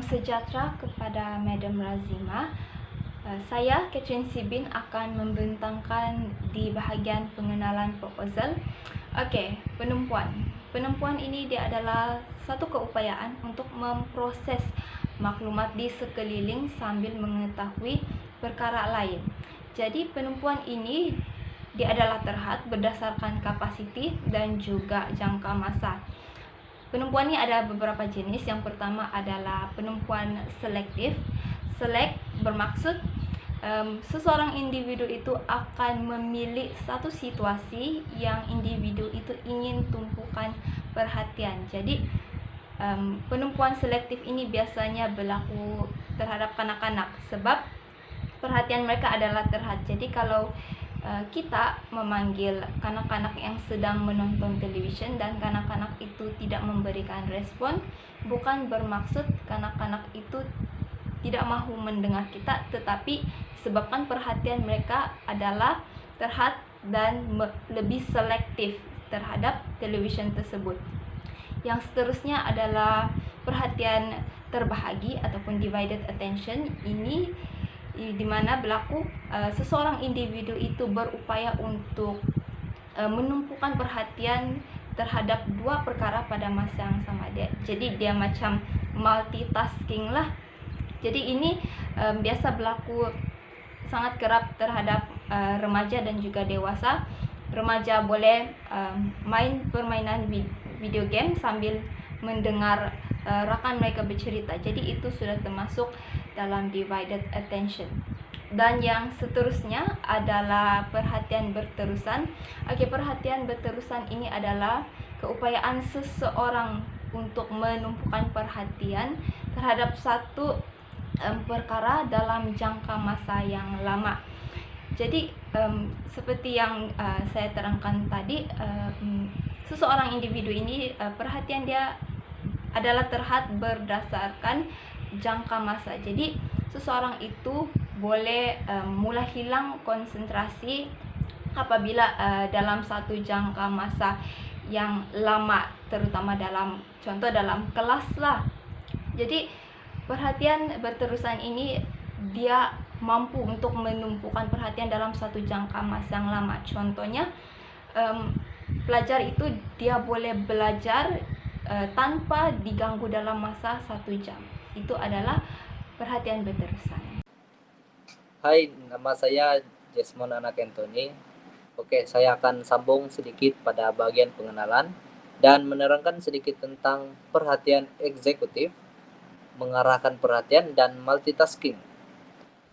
sejahtera kepada Madam Razima. Saya, Catherine Sibin, akan membentangkan di bahagian pengenalan proposal. Okey, penumpuan. Penumpuan ini dia adalah satu keupayaan untuk memproses maklumat di sekeliling sambil mengetahui perkara lain. Jadi penumpuan ini dia adalah terhad berdasarkan kapasiti dan juga jangka masa. Penumpuan ini ada beberapa jenis. Yang pertama adalah penumpuan selektif. Select bermaksud seseorang individu itu akan memilih satu situasi yang individu itu ingin tumpukan perhatian. Jadi penumpuan selektif ini biasanya berlaku terhadap kanak-kanak sebab perhatian mereka adalah terhad. Jadi kalau kita memanggil kanak-kanak yang sedang menonton televisyen dan kanak-kanak itu tidak memberikan respon, bukan bermaksud kanak-kanak itu tidak mahu mendengar kita, tetapi sebabkan perhatian mereka adalah terhad dan lebih selektif terhadap televisyen tersebut. Yang seterusnya adalah perhatian terbahagi ataupun divided attention. Ini di mana berlaku seseorang individu itu berupaya untuk menumpukan perhatian terhadap dua perkara pada masa yang sama. Jadi dia macam multitasking lah. Jadi ini biasa berlaku sangat kerap terhadap remaja dan juga dewasa. Remaja boleh main permainan video game sambil mendengar rakan mereka bercerita. Jadi itu sudah termasuk dalam divided attention. Dan yang seterusnya adalah perhatian berterusan. Okey, perhatian berterusan ini adalah keupayaan seseorang untuk menumpukan perhatian terhadap satu perkara dalam jangka masa yang lama. Jadi seperti yang saya terangkan tadi, seseorang individu ini perhatian dia adalah terhad berdasarkan jangka masa. Jadi seseorang itu boleh mula hilang konsentrasi apabila dalam satu jangka masa yang lama, terutama dalam contoh dalam kelas lah. Jadi perhatian berterusan ini dia mampu untuk menumpukan perhatian dalam satu jangka masa yang lama. Contohnya pelajar itu dia boleh belajar tanpa diganggu dalam masa 1 jam. Itu adalah perhatian berterusan. Hai, nama saya Jesmond Anak Anthony. Oke, saya akan sambung sedikit pada bagian pengenalan dan menerangkan sedikit tentang perhatian eksekutif, mengarahkan perhatian, dan multitasking.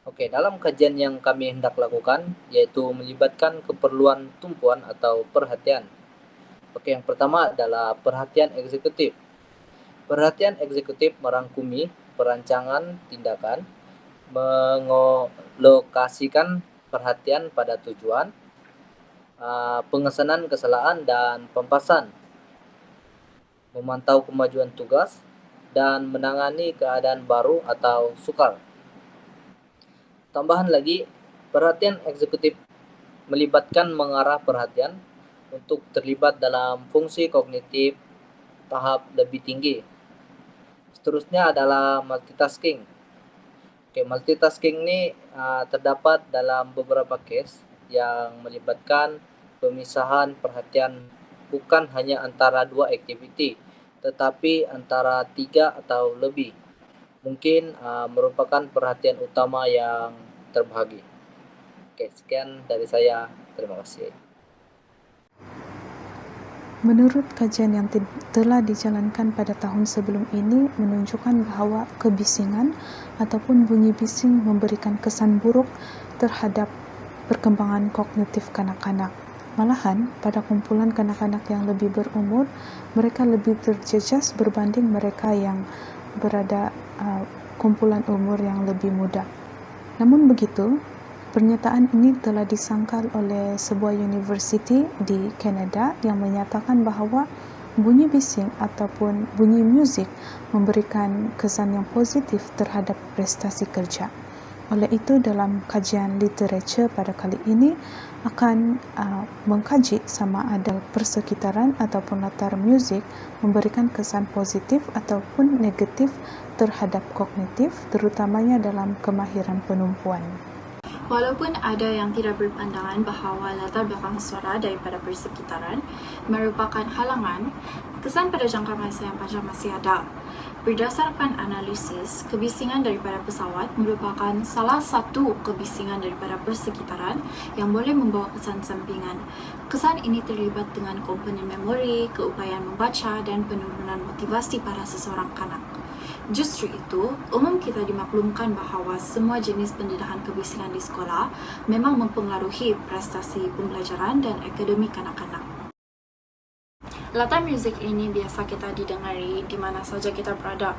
Oke, dalam kajian yang kami hendak lakukan, yaitu melibatkan keperluan tumpuan atau perhatian. Oke, yang pertama adalah perhatian eksekutif. Perhatian eksekutif merangkumi perancangan tindakan, mengalokasikan perhatian pada tujuan, pengesanan kesalahan dan pempasan, memantau kemajuan tugas, dan menangani keadaan baru atau sukar. Tambahan lagi, perhatian eksekutif melibatkan mengarah perhatian untuk terlibat dalam fungsi kognitif tahap lebih tinggi. Seterusnya adalah multitasking. Oke, multitasking ini terdapat dalam beberapa case yang melibatkan pemisahan perhatian bukan hanya antara dua aktiviti, tetapi antara 3 atau lebih. Mungkin merupakan perhatian utama yang terbahagi. Oke, sekian dari saya. Terima kasih. Menurut kajian yang telah dijalankan pada tahun sebelum ini menunjukkan bahawa kebisingan ataupun bunyi bising memberikan kesan buruk terhadap perkembangan kognitif kanak-kanak. Malahan, pada kumpulan kanak-kanak yang lebih berumur, mereka lebih terjejas berbanding mereka yang berada kumpulan umur yang lebih muda. Namun begitu, pernyataan ini telah disangkal oleh sebuah universiti di Kanada yang menyatakan bahawa bunyi bising ataupun bunyi muzik memberikan kesan yang positif terhadap prestasi kerja. Oleh itu, dalam kajian literatur pada kali ini akan mengkaji sama ada persekitaran ataupun latar muzik memberikan kesan positif ataupun negatif terhadap kognitif, terutamanya dalam kemahiran penumpuan. Walaupun ada yang tidak berpandangan bahawa latar belakang suara daripada persekitaran merupakan halangan, kesan pada jangka masa yang panjang masih ada. Berdasarkan analisis, kebisingan daripada pesawat merupakan salah satu kebisingan daripada persekitaran yang boleh membawa kesan sampingan. Kesan ini terlibat dengan komponen memori, keupayaan membaca dan penurunan motivasi pada seseorang kanak. Justru itu, umum kita dimaklumkan bahawa semua jenis pendedahan kebisingan di sekolah memang mempengaruhi prestasi pembelajaran dan akademik kanak-kanak. Latar muzik ini biasa kita didengari di mana saja kita berada,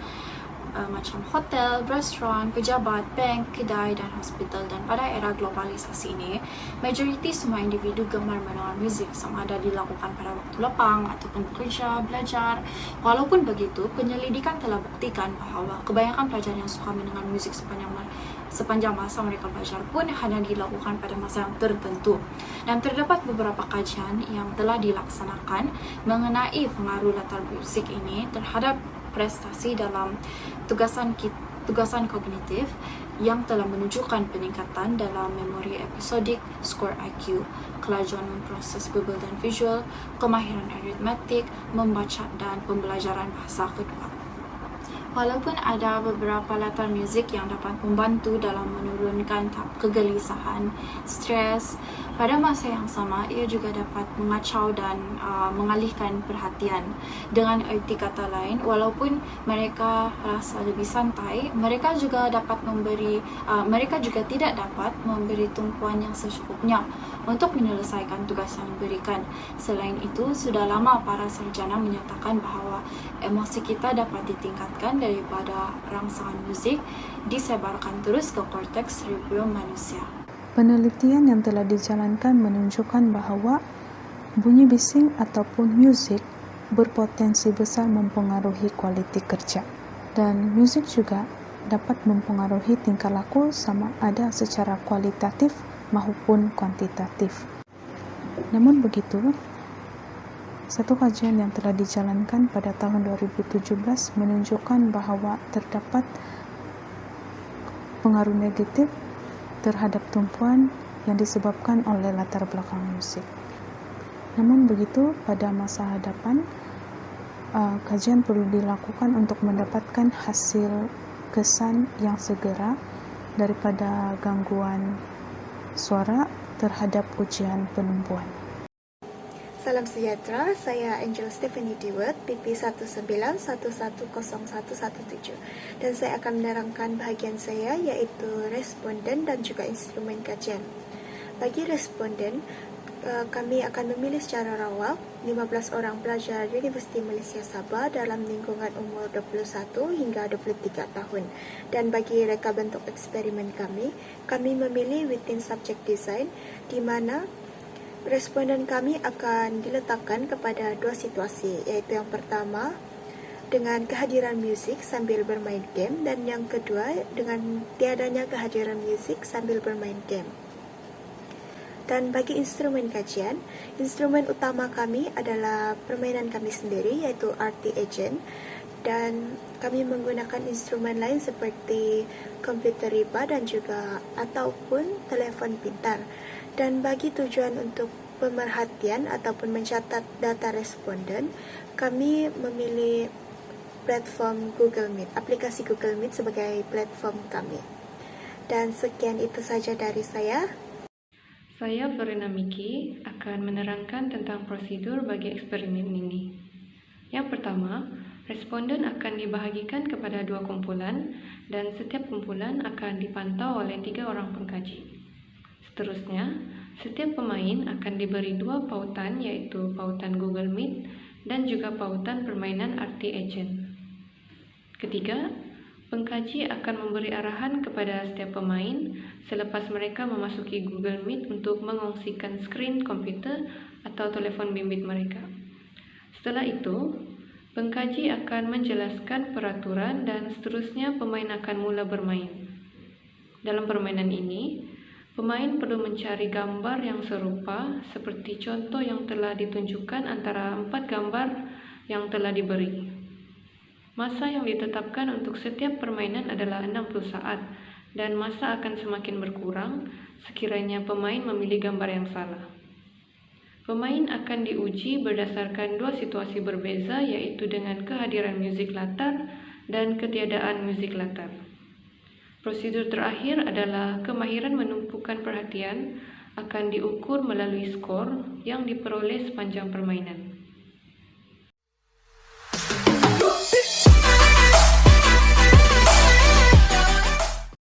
macam hotel, restoran, pejabat, bank, kedai dan hospital. Dan pada era globalisasi ini, majoriti semua individu gemar mendengar muzik, sama ada dilakukan pada waktu lapang ataupun bekerja, belajar. Walaupun begitu, penyelidikan telah buktikan bahawa kebanyakan pelajar yang suka mendengar muzik sepanjang masa mereka belajar pun hanya dilakukan pada masa yang tertentu. Dan terdapat beberapa kajian yang telah dilaksanakan mengenai pengaruh latar muzik ini terhadap prestasi dalam tugasan kognitif yang telah menunjukkan peningkatan dalam memori episodik, skor IQ, kelajuan memproses verbal dan visual, kemahiran aritmetik, membaca dan pembelajaran bahasa kedua. Walaupun ada beberapa latar muzik yang dapat membantu dalam menurunkan tahap kegelisahan, stres, pada masa yang sama ia juga dapat mengacau dan mengalihkan perhatian. Dengan erti kata lain, walaupun mereka rasa lebih santai, mereka juga tidak dapat memberi tumpuan yang secukupnya untuk menyelesaikan tugas yang diberikan. Selain itu, sudah lama para sarjana menyatakan bahawa emosi kita dapat ditingkatkan daripada rangsangan muzik disebarkan terus ke korteks cerebrum manusia. Penelitian yang telah dijalankan menunjukkan bahawa bunyi bising ataupun muzik berpotensi besar mempengaruhi kualiti kerja. Dan muzik juga dapat mempengaruhi tingkah laku sama ada secara kualitatif maupun kuantitatif. Namun begitu, satu kajian yang telah dijalankan pada tahun 2017 menunjukkan bahawa terdapat pengaruh negatif terhadap tumpuan yang disebabkan oleh latar belakang musik. Namun begitu, pada masa hadapan, kajian perlu dilakukan untuk mendapatkan hasil kesan yang segera daripada gangguan suara terhadap ujian penumpuan. Salam sejahtera, saya Angel Stephanie Deward, PP 1911011117, dan saya akan menerangkan bahagian saya iaitu responden dan juga instrumen kajian. Bagi responden, kami akan memilih secara rawak 15 orang pelajar Universiti Malaysia Sabah dalam lingkungan umur 21 hingga 23 tahun. Dan bagi reka bentuk eksperimen kami memilih within subject design, di mana responden kami akan diletakkan kepada dua situasi, iaitu yang pertama dengan kehadiran musik sambil bermain game, dan yang kedua dengan tiadanya kehadiran musik sambil bermain game. Dan bagi instrumen kajian, instrumen utama kami adalah permainan kami sendiri, iaitu RT Agent, dan kami menggunakan instrumen lain seperti komputer riba dan juga ataupun telefon pintar. Dan bagi tujuan untuk pemerhatian ataupun mencatat data responden, kami memilih platform Google Meet, aplikasi Google Meet sebagai platform kami. Dan sekian itu saja dari saya. Saya Verena Miki akan menerangkan tentang prosedur bagi eksperimen ini. Yang pertama, responden akan dibahagikan kepada dua kumpulan dan setiap kumpulan akan dipantau oleh 3 orang pengkaji. Seterusnya, setiap pemain akan diberi 2 pautan, yaitu pautan Google Meet dan juga pautan permainan RT Agent. Ketiga, pengkaji akan memberi arahan kepada setiap pemain selepas mereka memasuki Google Meet untuk mengongsikan skrin komputer atau telefon bimbit mereka. Setelah itu, pengkaji akan menjelaskan peraturan dan seterusnya pemain akan mula bermain. Dalam permainan ini, pemain perlu mencari gambar yang serupa seperti contoh yang telah ditunjukkan antara 4 gambar yang telah diberi. Masa yang ditetapkan untuk setiap permainan adalah 60 saat, dan masa akan semakin berkurang sekiranya pemain memilih gambar yang salah. Pemain akan diuji berdasarkan dua situasi berbeza, yaitu dengan kehadiran musik latar dan ketiadaan musik latar. Prosedur terakhir adalah kemahiran menumpukan perhatian akan diukur melalui skor yang diperoleh sepanjang permainan.